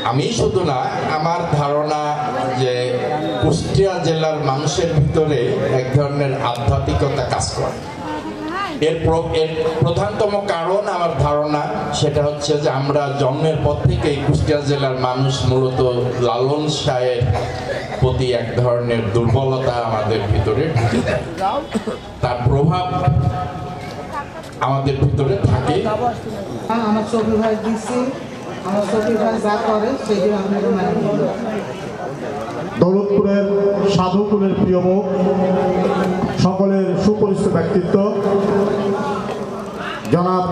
আমি শুধু না, আমার ধারণা যে কুষ্টিয়া জেলার মানুষের ভিতরে এক ধরনের আধ্যাত্মিকতা কাজ করে। এর প্রধানতম কারণ আমার ধারণা সেটা হচ্ছে যে আমরা জন্মের পর থেকেই কুষ্টিয়া জেলার মানুষ মূলত লালন শাহের প্রতি এক ধরনের দুর্বলতা আমাদের ভিতরে ঢুকে যায়, তার প্রভাব আমাদের ভিতরে থাকে। আমার ছবি ভাই দিচ্ছি, আমার ছবি ভাই যা করে সেটি আপনাদের মানে দৌলতপুরের সাধুকুলের প্রিয় মুখ, সকলের সুপরিচিত ব্যক্তিত্ব জনাব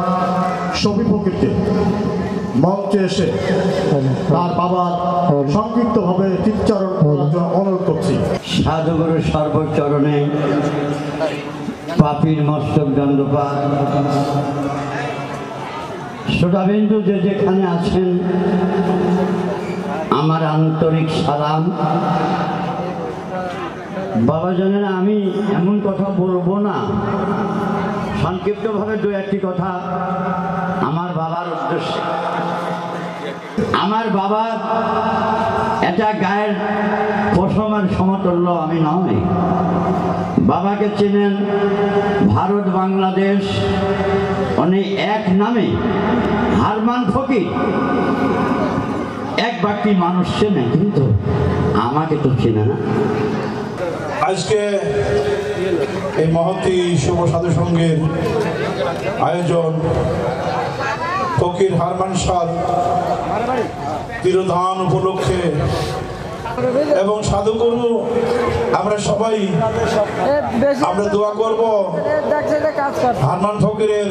শফি ফকিরকে মঞ্চে এসে তার বাবার সংক্ষিপ্তভাবে চিৎচারণ করার জন্য অনুরোধ করছি। সাধুগুরুর সর্বচরণে পাপীর মস্তক দণ্ডপাত। শ্রোতাবিন্দু যে যেখানে আছেন আমার আন্তরিক সালাম। বাবাজনেরা, আমি এমন কথা বলবো না, সংক্ষিপ্তভাবে দু একটি কথা আমার বাবার উদ্দেশ্যে। আমার বাবার এটা গায়ের পশমের সমতুল্য আমি নয়। বাবাকে চেনেন ভারত বাংলাদেশ, উনি এক নামে হারমান ফকির। এক বাকি মানুষ চেনে, কিন্তু আমাকে তো চেনে না। আজকে এই মহতী শুভ সাধু সংঘের আয়োজন ফকির হারমান শাহ তিরোধান উপলক্ষে, এবং সাধুগুরু আমরা সবাই আমরা দোয়া করব হারমান ফকিরের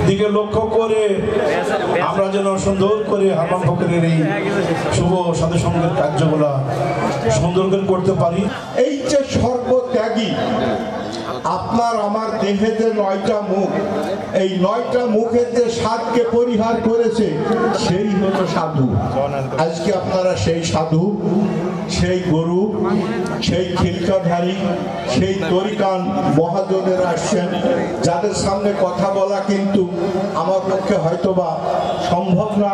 দিকে লক্ষ্য করে আমরা যেন সুন্দর করে হারমান ফকিরের এই শুভ সাধু সংঘের কার্যগুলা সুন্দর করে করতে পারি। এই যে সর্বত্যাগী আপনার আমার দেহে যে 9টা মুখ, এই 9টা মুখের যে স্বাদকে পরিহার করেছে সেই হলো সাধু। আজকে আপনারা সেই সাধু, সেই গরু, সেই খিলকাধারী, সেই তরিকান মহাজনের আসছেন, যাদের সামনে কথা বলা কিন্তু আমার পক্ষে হয়তোবা সম্ভব না।